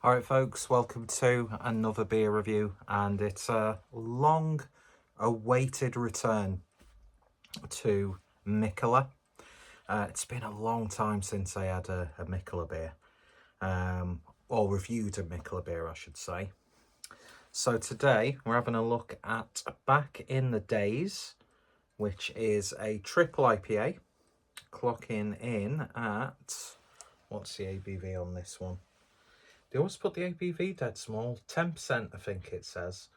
Alright folks, welcome to another beer review, and it's a long awaited return to Mikkeller. It's been a long time since I had a Mikkeller beer, or reviewed a Mikkeller beer I should say. So today we're having a look at Back in the Dayz, which is a triple IPA, clocking in at, what's the ABV on this one? They always put the ABV dead small, 10% I think it says.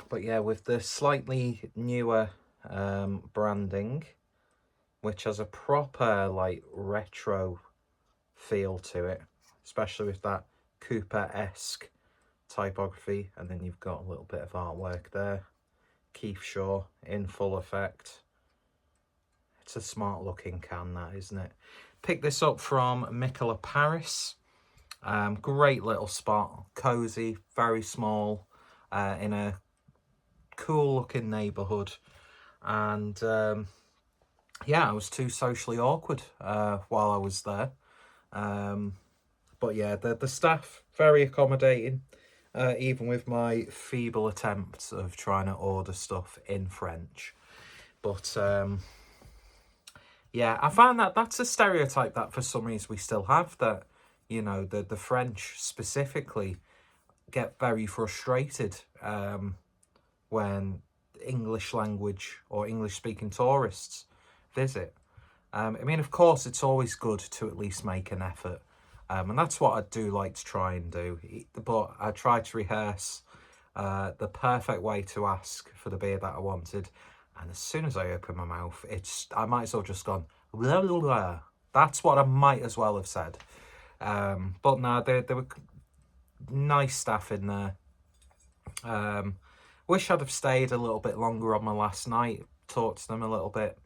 But yeah, with the slightly newer branding, which has a proper like retro feel to it, especially with that Cooper-esque typography, and then you've got a little bit of artwork there. Keith Shaw in full effect. It's a smart looking can, that, isn't it? Picked this up from Mikkeller Paris. Great little spot, cozy, very small, in a cool looking neighborhood, and yeah, I was too socially awkward while I was there, but yeah, the staff very accommodating, even with my feeble attempts of trying to order stuff in French. But yeah, I find that that's a stereotype that for some reason we still have, that you know, the French specifically get very frustrated when English language or English speaking tourists visit. I mean, of course, it's always good to at least make an effort. And that's what I do like to try and do. But I try to rehearse the perfect way to ask for the beer that I wanted. And as soon as I open my mouth, I might as well just gone, blah, blah, blah. That's what I might as well have said. But no, there were nice staff in there. Wish I'd have stayed a little bit longer on my last night, talked to them a little bit,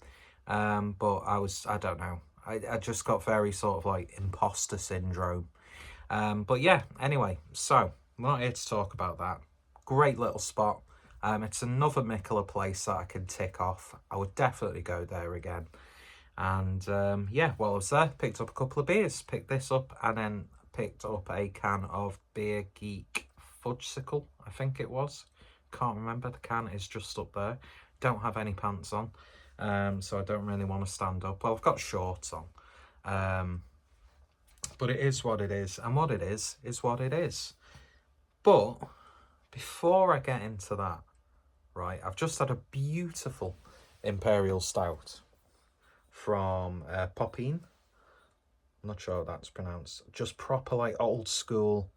but I don't know, I just got very sort of like imposter syndrome. But yeah, anyway, so I'm not here to talk about that. Great little spot. It's another Mikkeller place that I can tick off. I would definitely go there again. And yeah, while I was there, picked up a couple of beers, picked this up, and then picked up a can of Beer Geek Fudgesicle, I think it was. Can't remember, the can is just up there. Don't have any pants on, so I don't really want to stand up. Well, I've got shorts on, but it is what it is, and what it is what it is. But before I get into that, right, I've just had a beautiful Imperial Stout from Popine. I'm not sure how that's pronounced. Just proper like old school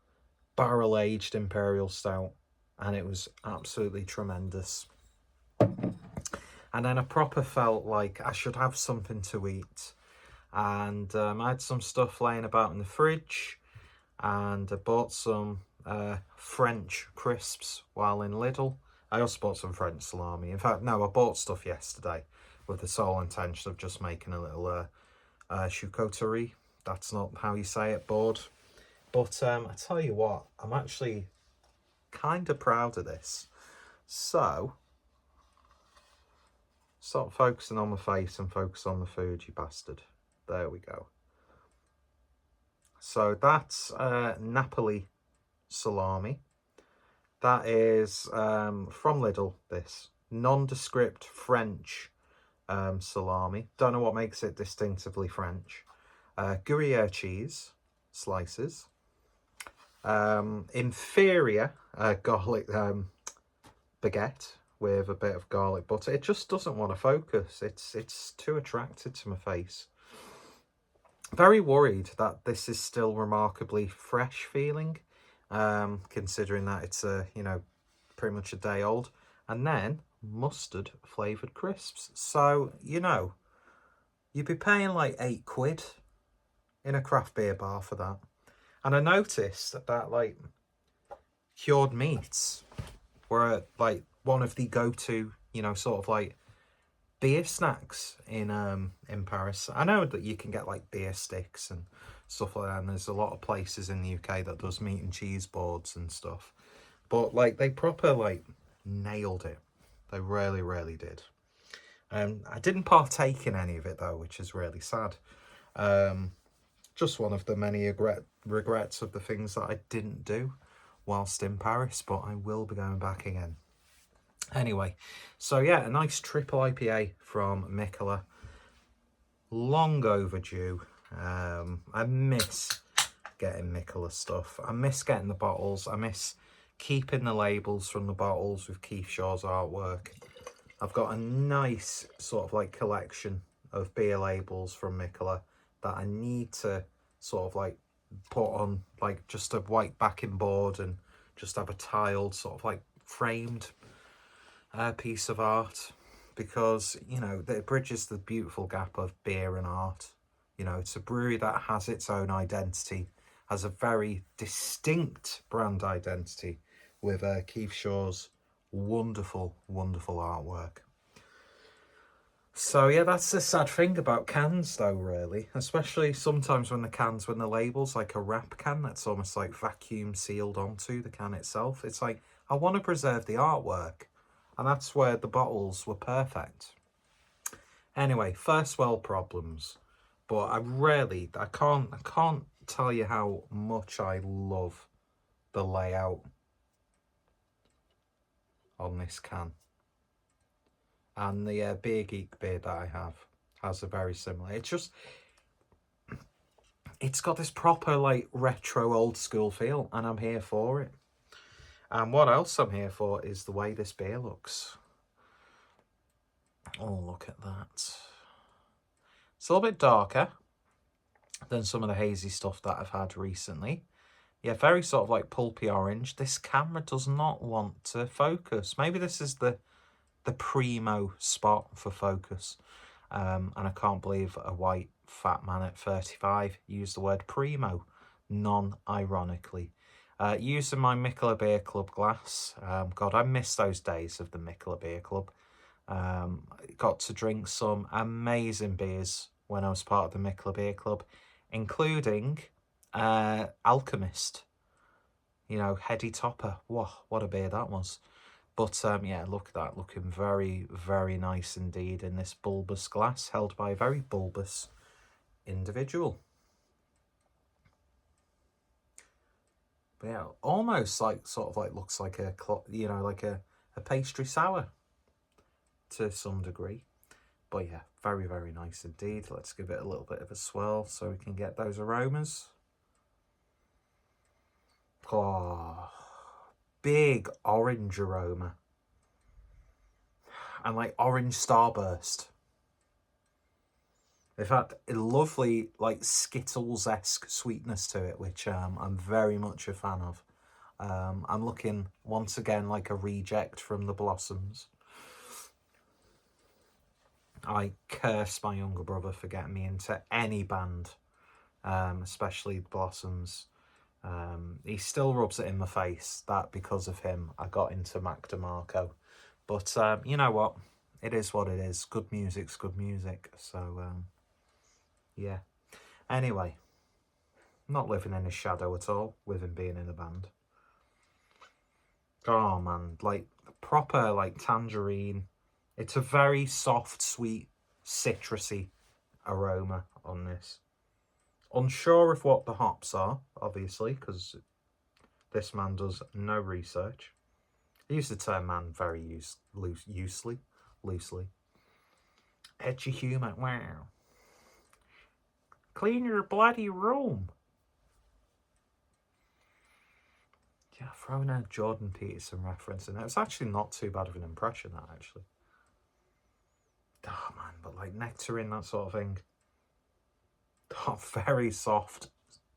barrel aged Imperial Stout, and it was absolutely tremendous. And then I proper felt like I should have something to eat, and I had some stuff laying about in the fridge, and I bought some French crisps while in Lidl. I also bought some French salami. In fact, no, I bought stuff yesterday with the sole intention of just making a little charcuterie. That's not how you say it, board. But I tell you what, I'm actually kind of proud of this. So, stop focusing on my face and focus on the food, you bastard. There we go. So that's Napoli salami. That is from Lidl, this nondescript French salami. Don't know what makes it distinctively French. Gruyere cheese slices. Inferior garlic baguette with a bit of garlic butter. It just doesn't want to focus. It's too attracted to my face. Very worried that this is still remarkably fresh feeling, considering that it's you know, pretty much a day old. And then mustard flavoured crisps. So, you know, you'd be paying like £8 in a craft beer bar for that. And I noticed that like cured meats were like one of the go-to, you know, sort of like beer snacks in Paris. I know that you can get like beer sticks and stuff like that, and there's a lot of places in the UK that does meat and cheese boards and stuff, but like they proper like nailed it. They really did. I didn't partake in any of it though, which is really sad. Just one of the many regrets of the things that I didn't do whilst in Paris, but I will be going back again. Anyway, so yeah, a nice triple IPA from Mikkeller. Long overdue. I miss getting Mikkeller stuff. I miss getting the bottles. I miss keeping the labels from the bottles with Keith Shaw's artwork. I've got a nice sort of like collection of beer labels from Mikkeller that I need to sort of like put on like just a white backing board and just have a tiled sort of like framed piece of art, because, you know, it bridges the beautiful gap of beer and art. You know, it's a brewery that has its own identity, has a very distinct brand identity with Keith Shaw's wonderful, wonderful artwork. So yeah, that's the sad thing about cans though, really, especially sometimes when the label's like a wrap can that's almost like vacuum sealed onto the can itself. It's like, I want to preserve the artwork, and that's where the bottles were perfect. Anyway, first world problems, but I can't tell you how much I love the layout on this can. And the Beer Geek beer that I have has a very similar. It's got this proper like retro old school feel, and I'm here for it. And what else I'm here for is the way this beer looks. Oh, look at that. It's a little bit darker than some of the hazy stuff that I've had recently. Yeah, very sort of like pulpy orange. This camera does not want to focus. Maybe this is the primo spot for focus. And I can't believe a white fat man at 35 used the word primo, non-ironically. Using my Mikkeller Beer Club glass. God, I miss those days of the Mikkeller Beer Club. Got to drink some amazing beers when I was part of the Mikkeller Beer Club, including Alchemist. You know, Heady Topper. Whoa, what a beer that was. But yeah, look at that, looking very, very nice indeed in this bulbous glass held by a very bulbous individual. But yeah, almost like sort of like looks like a, you know, like a pastry sour to some degree. But yeah, very, very nice indeed. Let's give it a little bit of a swirl so we can get those aromas. Oh, big orange aroma. And like orange starburst. In fact, a lovely like Skittles-esque sweetness to it, which I'm very much a fan of. I'm looking once again like a reject from the Blossoms. I curse my younger brother for getting me into any band, especially Blossoms. He still rubs it in my face that because of him I got into Mac DeMarco. But you know what? It is what it is. Good music's good music. So yeah. Anyway, not living in his shadow at all with him being in a band. Oh man, like proper like tangerine. It's a very soft, sweet, citrusy aroma on this. Unsure of what the hops are, obviously, because this man does no research. I use the term man very loosely. Edgy humour, wow. Clean your bloody room. Yeah, throwing a Jordan Peterson reference in it. It's actually not too bad of an impression, that, actually. Oh, man, but like nectarine, that sort of thing. Oh, very soft,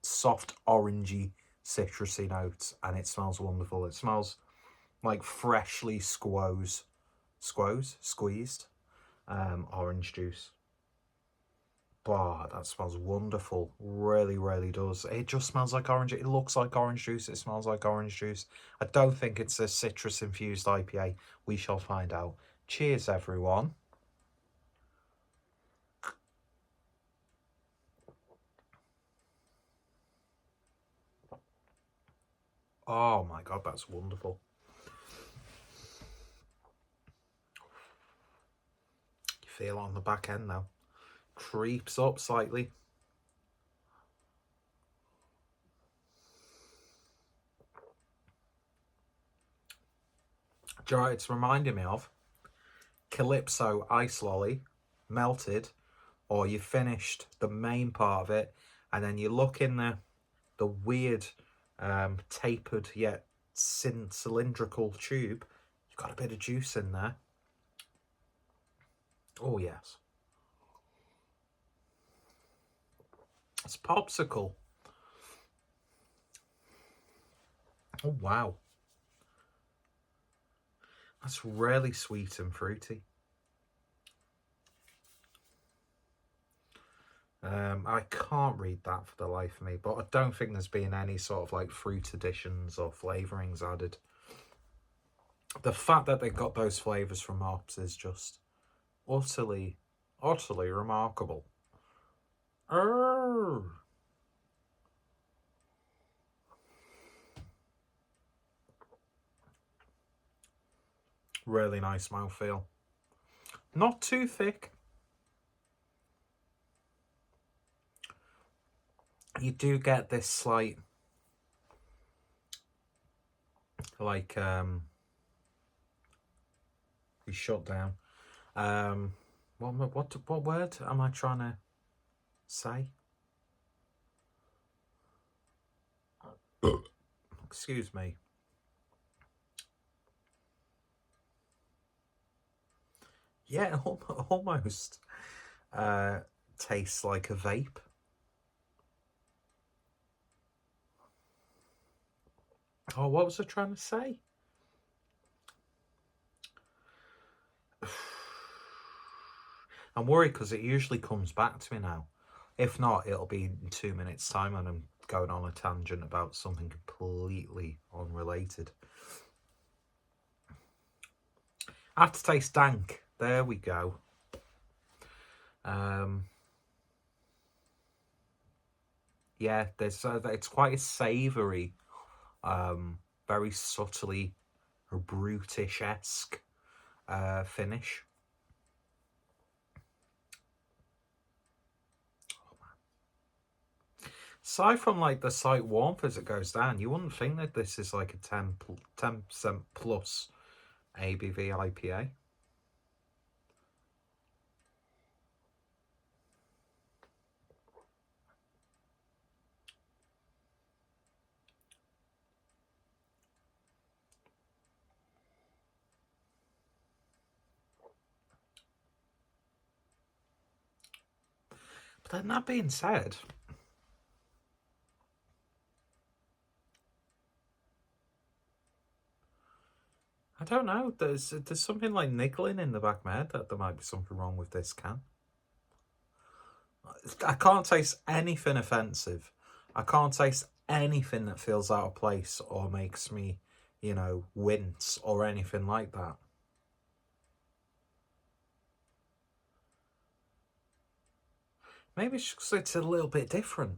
orangey, citrusy notes, and it smells wonderful. It smells like freshly squeezed orange juice. Bah, that smells wonderful. Really, really does. It just smells like orange. It looks like orange juice. It smells like orange juice. I don't think it's a citrus-infused IPA. We shall find out. Cheers, everyone. Oh my God, that's wonderful. You feel it on the back end now. Creeps up slightly. Do you know what it's reminding me of? Calypso ice lolly, melted, or you finished the main part of it, and then you look in the weird tapered yet cylindrical tube. You've got a bit of juice in there. Oh yes. It's popsicle. Oh wow. That's really sweet and fruity. I can't read that for the life of me, but I don't think there's been any sort of like fruit additions or flavourings added. The fact that they got those flavours from hops is just utterly remarkable. Arr! Really nice mouthfeel. Not too thick. You do get this slight, like, we shut down. What word am I trying to say? Excuse me. Yeah, almost tastes like a vape. Oh, what was I trying to say? I'm worried because it usually comes back to me now. If not, it'll be in 2 minutes' time and I'm going on a tangent about something completely unrelated. Aftertaste dank. There we go. Yeah, there's it's quite a savoury, very subtly brutish-esque finish. Aside from like the slight warmth as it goes down, you wouldn't think that this is like a 10% plus ABV IPA. But then that being said, I don't know. There's something like niggling in the back of my head that there might be something wrong with this can. I can't taste anything offensive. I can't taste anything that feels out of place or makes me, you know, wince or anything like that. Maybe it's just it's a little bit different.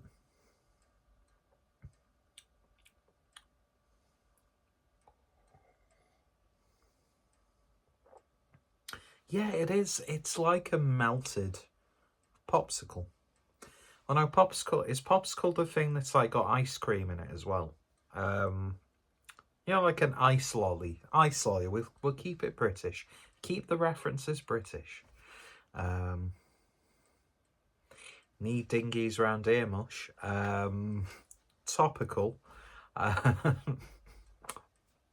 Yeah, it is. It's like a melted popsicle. Oh no, popsicle is popsicle the thing that's like got ice cream in it as well. You know, like an ice lolly. Ice lolly. We'll keep it British. Keep the references British. Need dinghies round here, mush. Topical.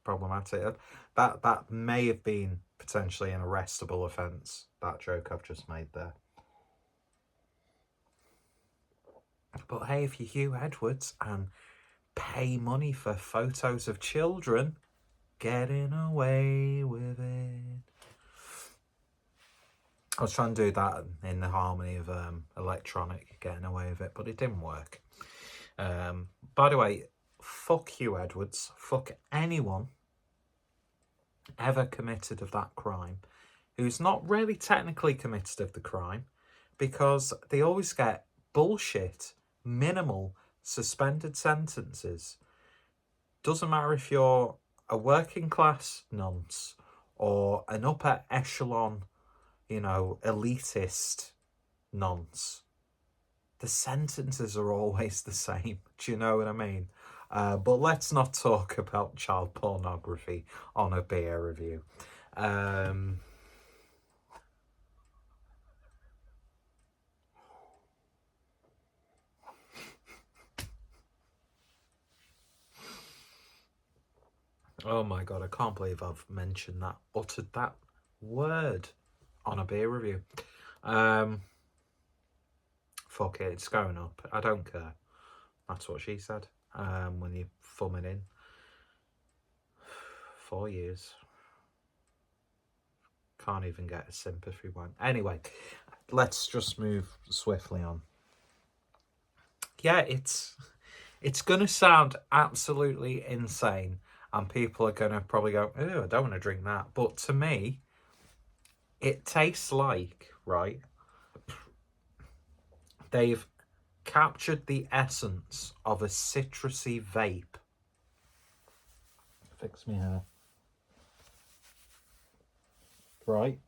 Problematic. That may have been potentially an arrestable offence, that joke I've just made there. But hey, if you're Hugh Edwards and pay money for photos of children getting away with it. I was trying to do that in the harmony of electronic getting away with it, but it didn't work. By the way, fuck Hugh Edwards. Fuck anyone ever committed of that crime who's not really technically committed of the crime, because they always get bullshit, minimal, suspended sentences. Doesn't matter if you're a working class nonce or an upper echelon, you know, elitist nonce. The sentences are always the same. Do you know what I mean? But let's not talk about child pornography on a beer review. Oh my god, I can't believe I've mentioned that, uttered that word on a beer review. Fuck it, it's going up. I don't care. That's what she said. When you thumb it in. 4 years. Can't even get a sympathy one. Anyway, let's just move swiftly on. Yeah, it's gonna sound absolutely insane, and people are gonna probably go, "Oh, I don't want to drink that." But to me, it tastes like, right? They've captured the essence of a citrusy vape. Fix me hair. Right?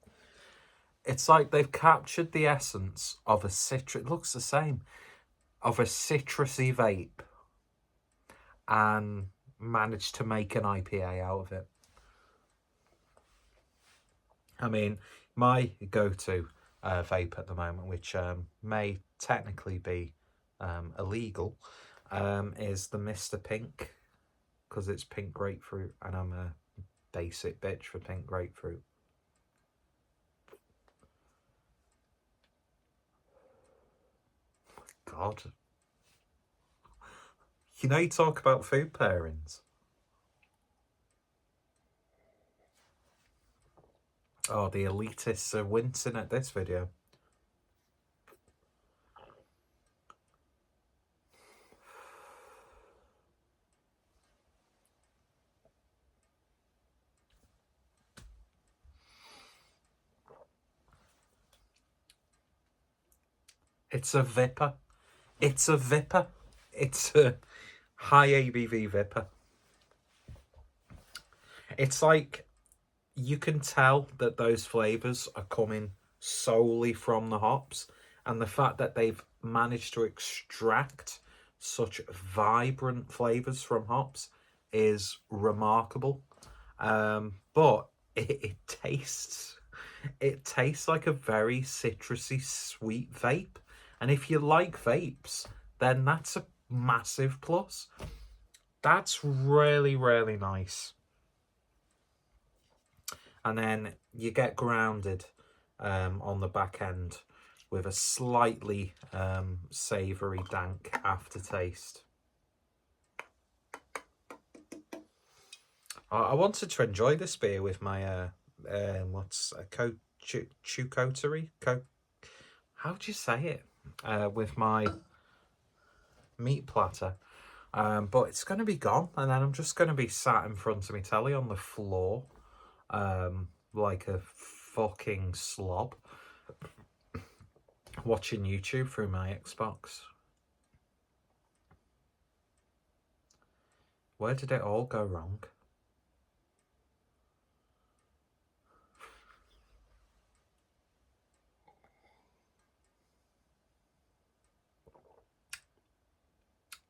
It's like they've captured the essence of a citrus. It looks the same. Of a citrusy vape, and managed to make an IPA out of it. I mean, my go-to vape at the moment, which may technically be illegal, is the Mr. Pink, because it's pink grapefruit, and I'm a basic bitch for pink grapefruit. God. You know, you talk about food pairings. Oh, the elitists are wincing at this video. It's a Vipper. It's a Vipper. It's a high ABV Vipper. It's like, you can tell that those flavours are coming solely from the hops, and the fact that they've managed to extract such vibrant flavours from hops is remarkable. But it tastes like a very citrusy sweet vape, and if you like vapes, then that's a massive plus. That's really, really nice. And then you get grounded on the back end with a slightly savoury, dank aftertaste. I wanted to enjoy this beer with my what's a charcuterie? How do you say it? With my meat platter. But it's going to be gone, and then I'm just going to be sat in front of my telly on the floor, like a fucking slob, watching YouTube through my Xbox. Where did it all go wrong?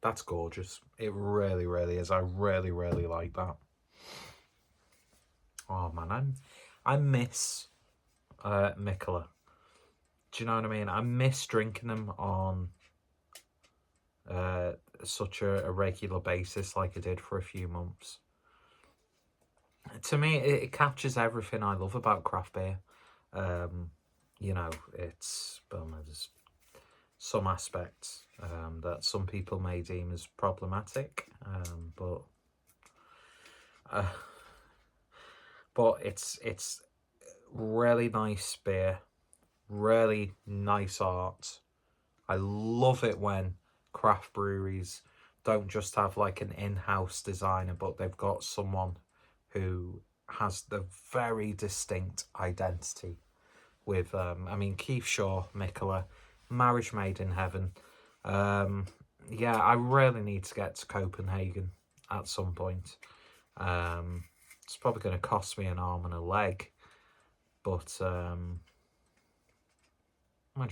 That's gorgeous. It really, really is. I really, really like that. Oh man, I miss Mikkeller. Do you know what I mean? I miss drinking them on such a regular basis like I did for a few months. To me, it captures everything I love about craft beer. You know, it's, well, there's some aspects that some people may deem as problematic, but it's really nice beer, really nice art. I love it when craft breweries don't just have like an in-house designer, but they've got someone who has the very distinct identity with, I mean, Keith Shaw, Mikkeller, Marriage Made in Heaven. Yeah, I really need to get to Copenhagen at some point. It's probably going to cost me an arm and a leg, but mind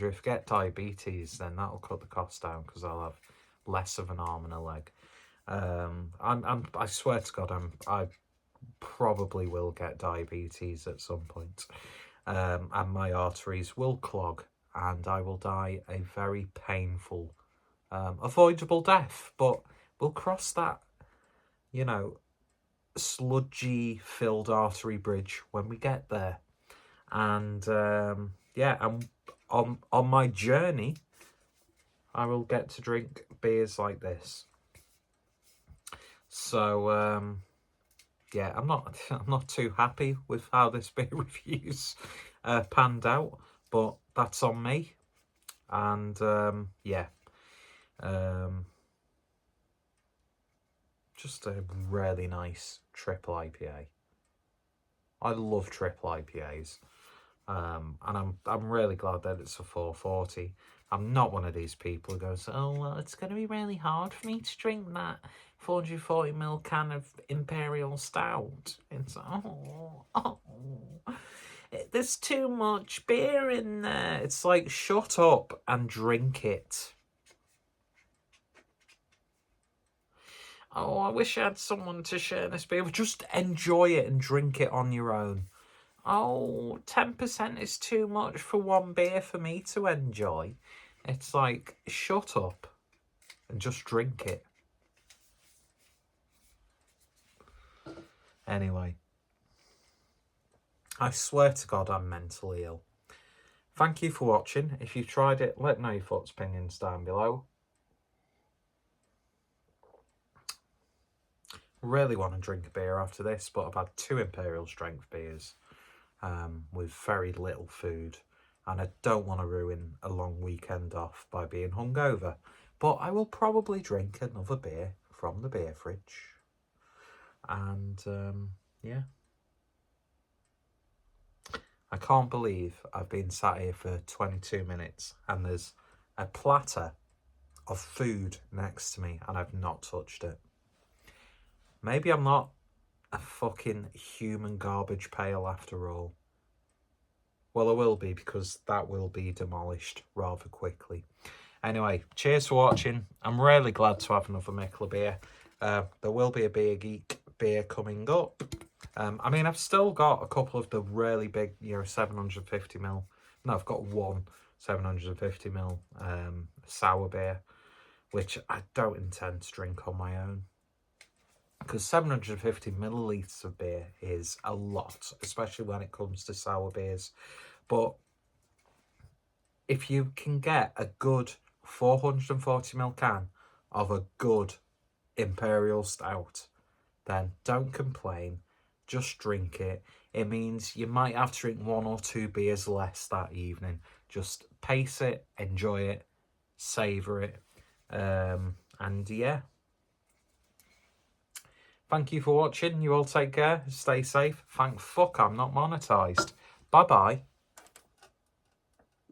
you, if I get diabetes, then that'll cut the cost down because I'll have less of an arm and a leg. I swear to God, I probably will get diabetes at some point, and my arteries will clog, and I will die a very painful, avoidable death. But we'll cross that, you know, sludgy filled artery bridge when we get there. And yeah, and on my journey, I will get to drink beers like this. So yeah, I'm not too happy with how this beer reviews panned out, but that's on me. And yeah, just a really nice triple IPA. I love triple IPAs, and I'm really glad that it's a 440. I'm not one of these people who goes, oh well, it's going to be really hard for me to drink that 440ml can of Imperial Stout. It's there's too much beer in there. It's like, shut up and drink it. Oh, I wish I had someone to share this beer with. Just enjoy it and drink it on your own. Oh, 10% is too much for one beer for me to enjoy. It's like, shut up and just drink it. Anyway, I swear to God I'm mentally ill. Thank you for watching. If you've tried it, let me know your thoughts, opinions down below. Really want to drink a beer after this, but I've had 2 Imperial strength beers with very little food, and I don't want to ruin a long weekend off by being hungover. But I will probably drink another beer from the beer fridge. And yeah, I can't believe I've been sat here for 22 minutes and there's a platter of food next to me and I've not touched it. Maybe I'm not a fucking human garbage pail after all. Well, I will be, because that will be demolished rather quickly. Anyway, cheers for watching. I'm really glad to have another Mikkeller beer. There will be a Beer Geek beer coming up. I mean, I've still got a couple of the really big, 750ml. No, I've got one 750ml sour beer, which I don't intend to drink on my own, because 750 millilitres of beer is a lot, especially when it comes to sour beers. But if you can get a good 440ml can of a good Imperial Stout, then don't complain, just drink it. It means you might have to drink 1 or 2 beers less that evening. Just pace it, enjoy it, savour it, and yeah. Thank you for watching. You all take care. Stay safe. Thank fuck I'm not monetised. Bye-bye.